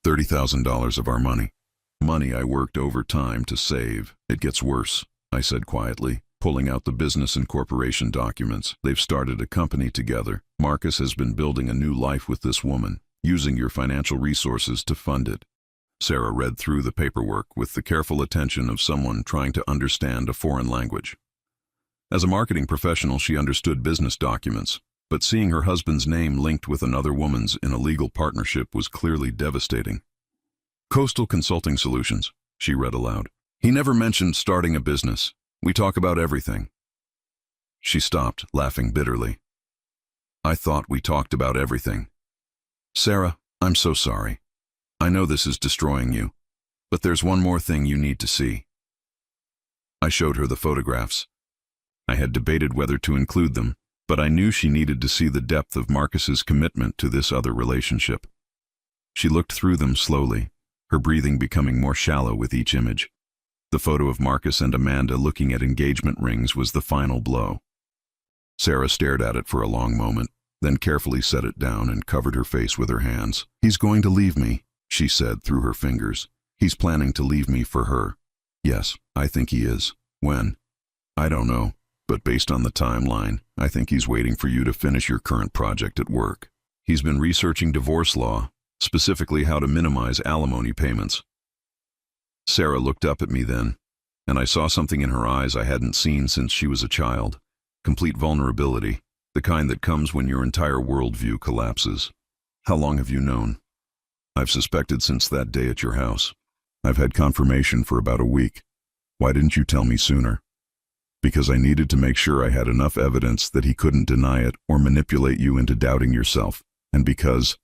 $30,000 of our money. Money I worked overtime to save. It gets worse, I said quietly, pulling out the business and corporation documents. They've started a company together. Marcus has been building a new life with this woman, using your financial resources to fund it. Sarah read through the paperwork with the careful attention of someone trying to understand a foreign language. As a marketing professional, she understood business documents, but seeing her husband's name linked with another woman's in a legal partnership was clearly devastating. Coastal Consulting Solutions, she read aloud. He never mentioned starting a business. We talk about everything. She stopped, laughing bitterly. I thought we talked about everything. Sarah, I'm so sorry. I know this is destroying you, but there's one more thing you need to see. I showed her the photographs. I had debated whether to include them, but I knew she needed to see the depth of Marcus's commitment to this other relationship. She looked through them slowly, her breathing becoming more shallow with each image. The photo of Marcus and Amanda looking at engagement rings was the final blow. Sarah stared at it for a long moment, then carefully set it down and covered her face with her hands. He's going to leave me, she said through her fingers. He's planning to leave me for her. Yes, I think he is. When? I don't know, but based on the timeline, I think he's waiting for you to finish your current project at work. He's been researching divorce law, specifically how to minimize alimony payments. Sarah looked up at me then, and I saw something in her eyes I hadn't seen since she was a child. Complete vulnerability, the kind that comes when your entire worldview collapses. How long have you known? I've suspected since that day at your house. I've had confirmation for about a week. Why didn't you tell me sooner? Because I needed to make sure I had enough evidence that he couldn't deny it or manipulate you into doubting yourself, and because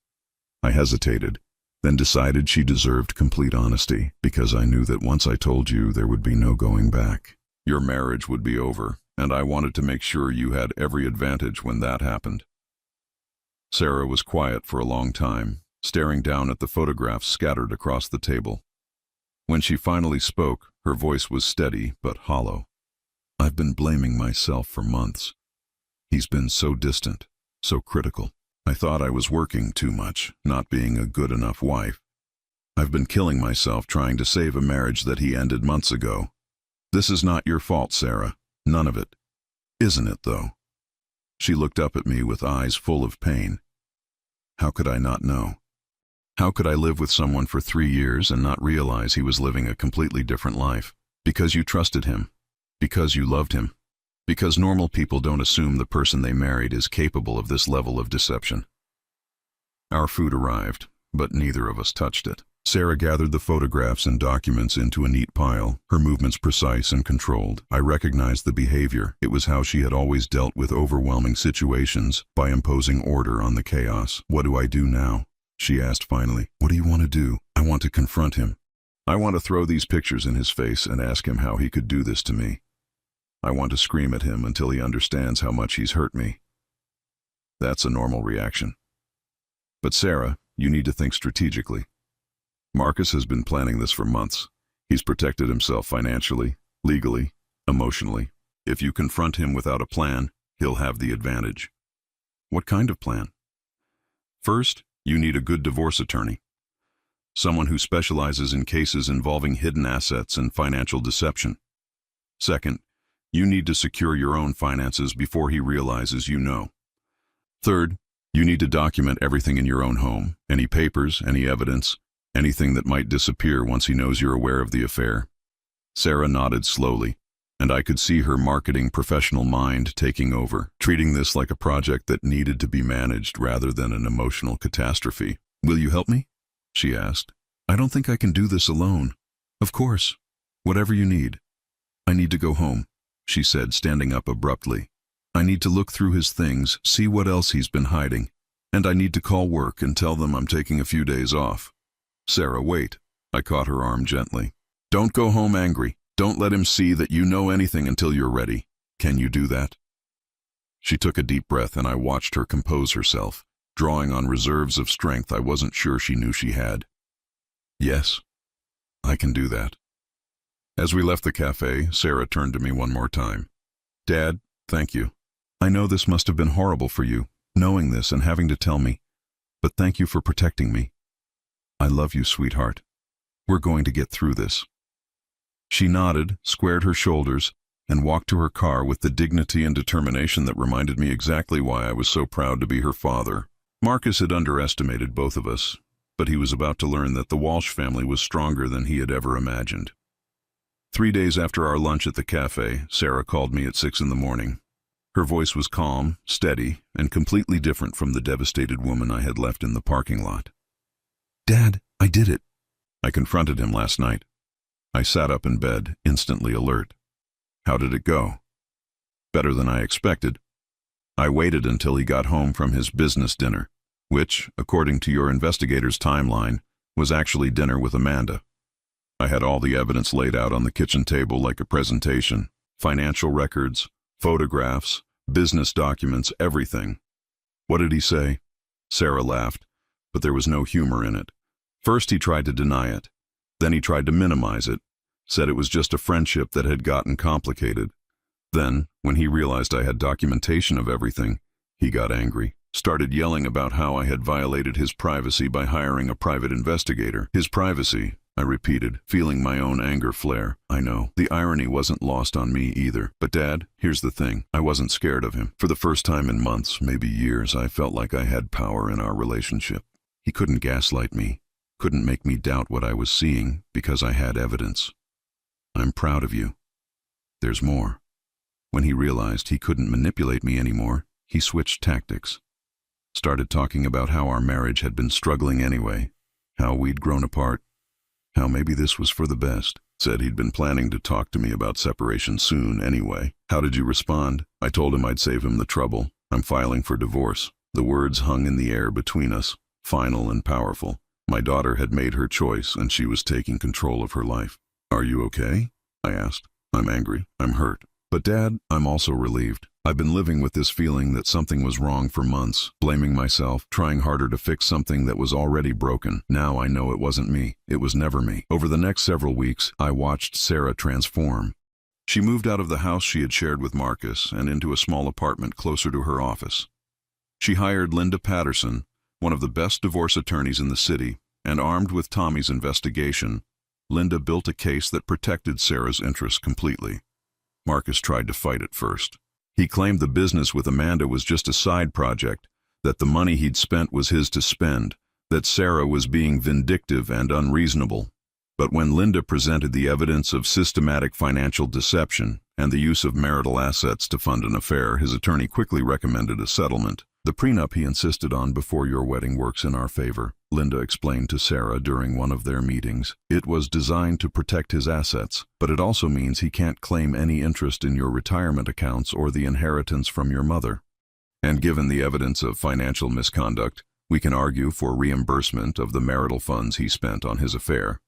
I hesitated, then decided she deserved complete honesty, because I knew that once I told you there would be no going back. Your marriage would be over, and I wanted to make sure you had every advantage when that happened. Sarah was quiet for a long time, staring down at the photographs scattered across the table. When she finally spoke, her voice was steady but hollow. I've been blaming myself for months. He's been so distant, so critical. I thought I was working too much, not being a good enough wife. I've been killing myself trying to save a marriage that he ended months ago. This is not your fault, Sarah. None of it. Isn't it, though? She looked up at me with eyes full of pain. How could I not know? How could I live with someone for 3 years and not realize he was living a completely different life? Because you trusted him. Because you loved him. Because normal people don't assume the person they married is capable of this level of deception. Our food arrived, but neither of us touched it. Sarah gathered the photographs and documents into a neat pile, her movements precise and controlled. I recognized the behavior. It was how she had always dealt with overwhelming situations, by imposing order on the chaos. "What do I do now?" she asked finally. "What do you want to do?" "I want to confront him. I want to throw these pictures in his face and ask him how he could do this to me. I want to scream at him until he understands how much he's hurt me." That's a normal reaction. But Sarah, you need to think strategically. Marcus has been planning this for months. He's protected himself financially, legally, emotionally. If you confront him without a plan, he'll have the advantage. What kind of plan? First, you need a good divorce attorney. Someone who specializes in cases involving hidden assets and financial deception. Second, you need to secure your own finances before he realizes you know. Third, you need to document everything in your own home, any papers, any evidence, anything that might disappear once he knows you're aware of the affair. Sarah nodded slowly, and I could see her marketing professional mind taking over, treating this like a project that needed to be managed rather than an emotional catastrophe. "Will you help me?" she asked. "I don't think I can do this alone." "Of course. Whatever you need." "I need to go home," she said, standing up abruptly. "I need to look through his things, see what else he's been hiding. And I need to call work and tell them I'm taking a few days off." "Sarah, wait." I caught her arm gently. "Don't go home angry. Don't let him see that you know anything until you're ready. Can you do that?" She took a deep breath and I watched her compose herself, drawing on reserves of strength I wasn't sure she knew she had. "Yes, I can do that." As we left the cafe, Sarah turned to me one more time. "Dad, thank you. I know this must have been horrible for you, knowing this and having to tell me, but thank you for protecting me. I love you, sweetheart. We're going to get through this." She nodded, squared her shoulders, and walked to her car with the dignity and determination that reminded me exactly why I was so proud to be her father. Marcus had underestimated both of us, but he was about to learn that the Walsh family was stronger than he had ever imagined. 3 days after our lunch at the cafe, Sarah called me at 6 a.m. Her voice was calm, steady, and completely different from the devastated woman I had left in the parking lot. "Dad, I did it." I confronted him last night. I sat up in bed, instantly alert. "How did it go?" "Better than I expected. I waited until he got home from his business dinner, which, according to your investigator's timeline, was actually dinner with Amanda. I had all the evidence laid out on the kitchen table like a presentation. Financial records, photographs, business documents, everything." "What did he say?" Sarah laughed, but there was no humor in it. "First he tried to deny it. Then he tried to minimize it, said it was just a friendship that had gotten complicated. Then, when he realized I had documentation of everything, he got angry, started yelling about how I had violated his privacy by hiring a private investigator." "His privacy," I repeated, feeling my own anger flare. "I know. The irony wasn't lost on me either. But Dad, here's the thing. I wasn't scared of him. For the first time in months, maybe years, I felt like I had power in our relationship. He couldn't gaslight me, couldn't make me doubt what I was seeing because I had evidence. I'm proud of you. There's more." When he realized he couldn't manipulate me anymore, he switched tactics. Started talking about how our marriage had been struggling anyway, how we'd grown apart, how maybe this was for the best. Said he'd been planning to talk to me about separation soon anyway. "How did you respond?" I told him I'd save him the trouble. "I'm filing for divorce." The words hung in the air between us, final and powerful. My daughter had made her choice and she was taking control of her life. "Are you okay?" I asked. "I'm angry. I'm hurt. But Dad, I'm also relieved. I've been living with this feeling that something was wrong for months, blaming myself, trying harder to fix something that was already broken. Now I know it wasn't me. It was never me." Over the next several weeks, I watched Sarah transform. She moved out of the house she had shared with Marcus and into a small apartment closer to her office. She hired Linda Patterson, one of the best divorce attorneys in the city, and armed with Tommy's investigation, Linda built a case that protected Sarah's interests completely. Marcus tried to fight it first. He claimed the business with Amanda was just a side project, that the money he'd spent was his to spend, that Sarah was being vindictive and unreasonable. But when Linda presented the evidence of systematic financial deception and the use of marital assets to fund an affair, his attorney quickly recommended a settlement. The prenup he insisted on before your wedding works in our favor, Linda explained to Sarah during one of their meetings. It was designed to protect his assets, but it also means he can't claim any interest in your retirement accounts or the inheritance from your mother. And given the evidence of financial misconduct, we can argue for reimbursement of the marital funds he spent on his affair.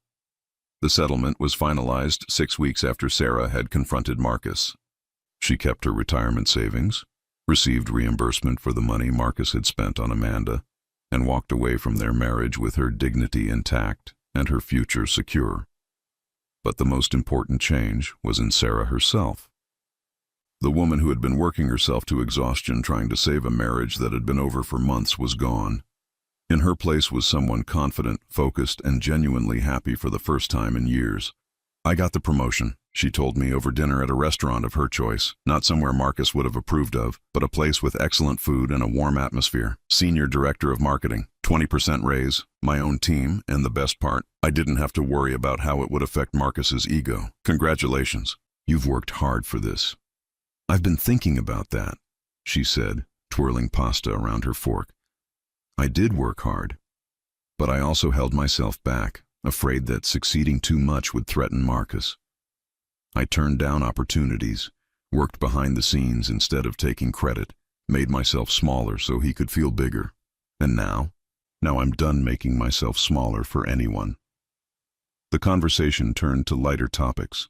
The settlement was finalized 6 weeks after Sarah had confronted Marcus. She kept her retirement savings, received reimbursement for the money Marcus had spent on Amanda, and walked away from their marriage with her dignity intact and her future secure. But the most important change was in Sarah herself. The woman who had been working herself to exhaustion trying to save a marriage that had been over for months was gone. In her place was someone confident, focused, and genuinely happy for the first time in years. I got the promotion, she told me over dinner at a restaurant of her choice, not somewhere Marcus would have approved of, but a place with excellent food and a warm atmosphere. Senior Director of Marketing, 20% raise, my own team, and the best part, I didn't have to worry about how it would affect Marcus's ego. Congratulations. You've worked hard for this. I've been thinking about that, she said, twirling pasta around her fork. I did work hard, but I also held myself back, afraid that succeeding too much would threaten Marcus. I turned down opportunities, worked behind the scenes instead of taking credit, made myself smaller so he could feel bigger. And now I'm done making myself smaller for anyone. The conversation turned to lighter topics,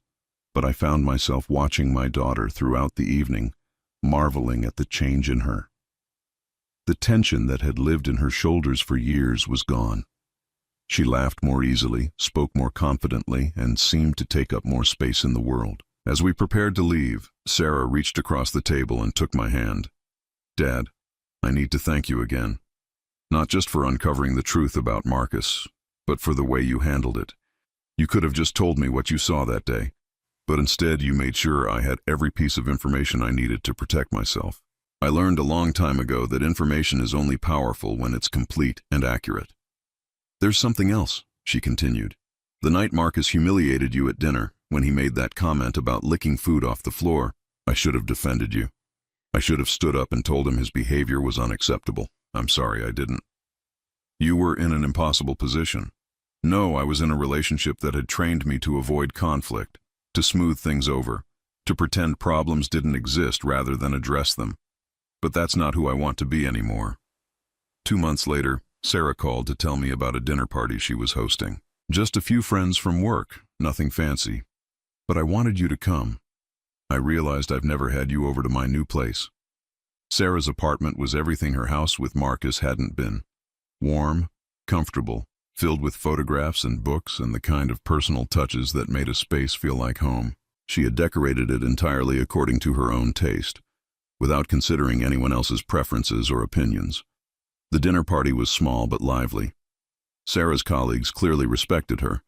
but I found myself watching my daughter throughout the evening, marveling at the change in her. The tension that had lived in her shoulders for years was gone. She laughed more easily, spoke more confidently, and seemed to take up more space in the world. As we prepared to leave, Sarah reached across the table and took my hand. Dad, I need to thank you again. Not just for uncovering the truth about Marcus, but for the way you handled it. You could have just told me what you saw that day, but instead you made sure I had every piece of information I needed to protect myself. I learned a long time ago that information is only powerful when it's complete and accurate. There's something else, she continued. The night Marcus humiliated you at dinner, when he made that comment about licking food off the floor, I should have defended you. I should have stood up and told him his behavior was unacceptable. I'm sorry I didn't. You were in an impossible position. No, I was in a relationship that had trained me to avoid conflict, to smooth things over, to pretend problems didn't exist rather than address them. But that's not who I want to be anymore. 2 months later, Sarah called to tell me about a dinner party she was hosting. Just a few friends from work, nothing fancy. But I wanted you to come. I realized I've never had you over to my new place. Sarah's apartment was everything her house with Marcus hadn't been. Warm, comfortable, filled with photographs and books and the kind of personal touches that made a space feel like home. She had decorated it entirely according to her own taste, without considering anyone else's preferences or opinions. The dinner party was small but lively. Sarah's colleagues clearly respected her,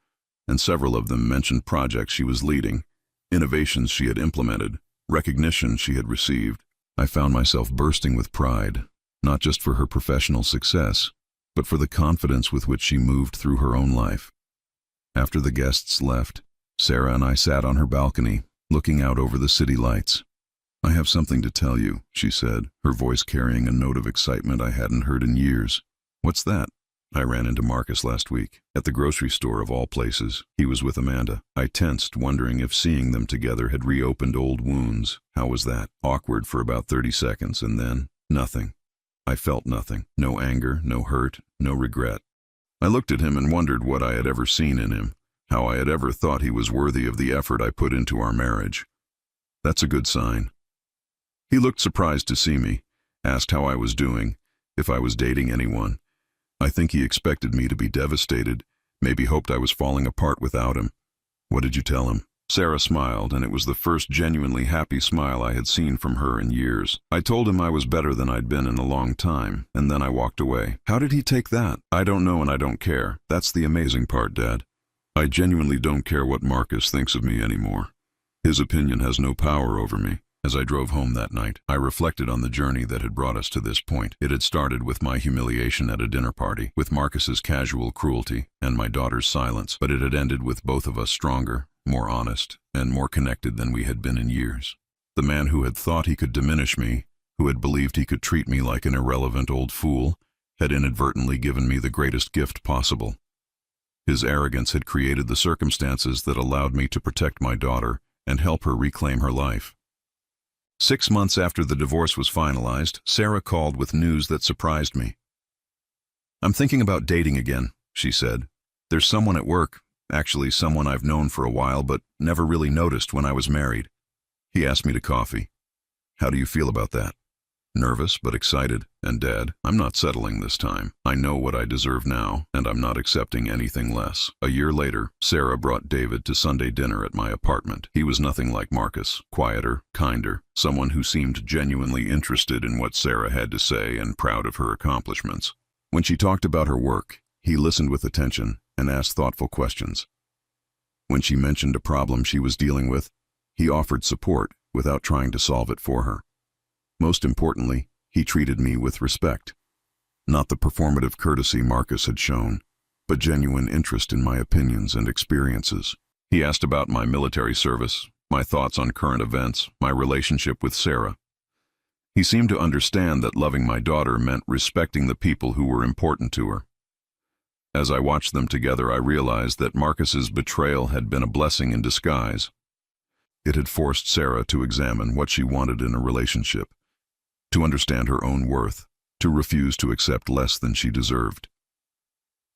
and several of them mentioned projects she was leading, innovations she had implemented, recognition she had received. I found myself bursting with pride, not just for her professional success, but for the confidence with which she moved through her own life. After the guests left, Sarah and I sat on her balcony, looking out over the city lights. I have something to tell you, she said, her voice carrying a note of excitement I hadn't heard in years. What's that? I ran into Marcus last week, at the grocery store of all places. He was with Amanda. I tensed, wondering if seeing them together had reopened old wounds. How was that? Awkward for about 30 seconds, and then nothing. I felt nothing. No anger, no hurt, no regret. I looked at him and wondered what I had ever seen in him, how I had ever thought he was worthy of the effort I put into our marriage. That's a good sign. He looked surprised to see me, asked how I was doing, if I was dating anyone. I think he expected me to be devastated, maybe hoped I was falling apart without him. What did you tell him? Sarah smiled, and it was the first genuinely happy smile I had seen from her in years. I told him I was better than I'd been in a long time, and then I walked away. How did he take that? I don't know, and I don't care. That's the amazing part, Dad. I genuinely don't care what Marcus thinks of me anymore. His opinion has no power over me. As I drove home that night, I reflected on the journey that had brought us to this point. It had started with my humiliation at a dinner party, with Marcus's casual cruelty, and my daughter's silence, but it had ended with both of us stronger, more honest, and more connected than we had been in years. The man who had thought he could diminish me, who had believed he could treat me like an irrelevant old fool, had inadvertently given me the greatest gift possible. His arrogance had created the circumstances that allowed me to protect my daughter and help her reclaim her life. 6 months after the divorce was finalized, Sarah called with news that surprised me. "I'm thinking about dating again," she said. "There's someone at work, actually someone I've known for a while but never really noticed when I was married. He asked me to coffee. How do you feel about that?" Nervous but excited, and Dad, "I'm not settling this time. I know what I deserve now, and I'm not accepting anything less." A year later, Sarah brought David to Sunday dinner at my apartment. He was nothing like Marcus, quieter, kinder, someone who seemed genuinely interested in what Sarah had to say and proud of her accomplishments. When she talked about her work, he listened with attention and asked thoughtful questions. When she mentioned a problem she was dealing with, he offered support without trying to solve it for her. Most importantly, he treated me with respect. Not the performative courtesy Marcus had shown, but genuine interest in my opinions and experiences. He asked about my military service, my thoughts on current events, my relationship with Sarah. He seemed to understand that loving my daughter meant respecting the people who were important to her. As I watched them together, I realized that Marcus's betrayal had been a blessing in disguise. It had forced Sarah to examine what she wanted in a relationship, to understand her own worth, to refuse to accept less than she deserved.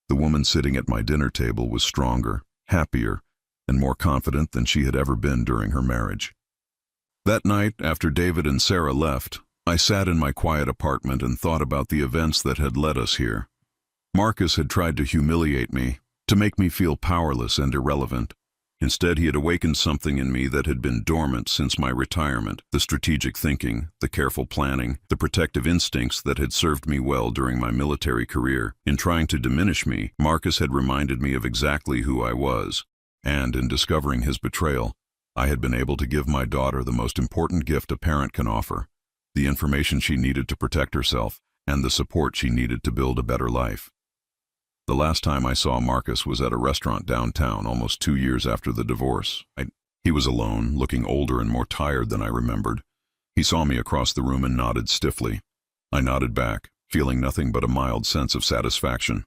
The woman sitting at my dinner table was stronger, happier, and more confident than she had ever been during her marriage. That night, after David and Sarah left, I sat in my quiet apartment and thought about the events that had led us here. Marcus had tried to humiliate me, to make me feel powerless and irrelevant. Instead, he had awakened something in me that had been dormant since my retirement, the strategic thinking, the careful planning, the protective instincts that had served me well during my military career. In trying to diminish me, Marcus had reminded me of exactly who I was, and in discovering his betrayal, I had been able to give my daughter the most important gift a parent can offer, the information she needed to protect herself, and the support she needed to build a better life. The last time I saw Marcus was at a restaurant downtown, almost 2 years after the divorce. He was alone, looking older and more tired than I remembered. He saw me across the room and nodded stiffly. I nodded back, feeling nothing but a mild sense of satisfaction.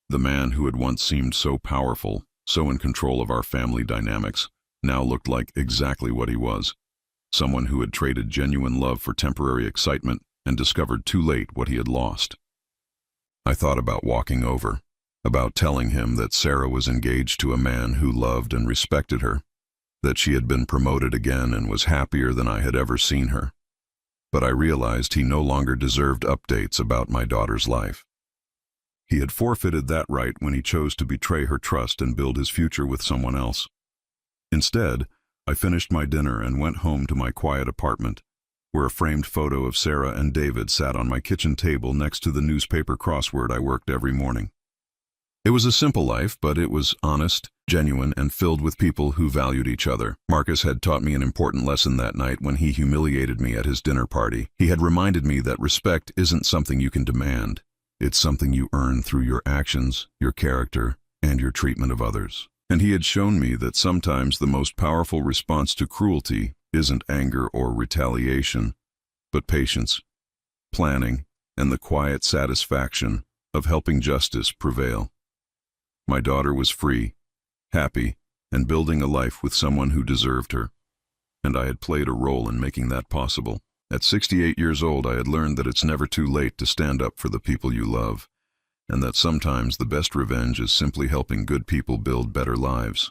The man who had once seemed so powerful, so in control of our family dynamics, now looked like exactly what he was. Someone who had traded genuine love for temporary excitement and discovered too late what he had lost. I thought about walking over, about telling him that Sarah was engaged to a man who loved and respected her, that she had been promoted again and was happier than I had ever seen her. But I realized he no longer deserved updates about my daughter's life. He had forfeited that right when he chose to betray her trust and build his future with someone else. Instead, I finished my dinner and went home to my quiet apartment, where a framed photo of Sarah and David sat on my kitchen table next to the newspaper crossword I worked every morning. It was a simple life, but it was honest, genuine, and filled with people who valued each other. Marcus had taught me an important lesson that night when he humiliated me at his dinner party. He had reminded me that respect isn't something you can demand. It's something you earn through your actions, your character, and your treatment of others. And he had shown me that sometimes the most powerful response to cruelty isn't anger or retaliation, but patience, planning, and the quiet satisfaction of helping justice prevail. My daughter was free, happy, and building a life with someone who deserved her, and I had played a role in making that possible. At 68 years old, I had learned that it's never too late to stand up for the people you love, and that sometimes the best revenge is simply helping good people build better lives.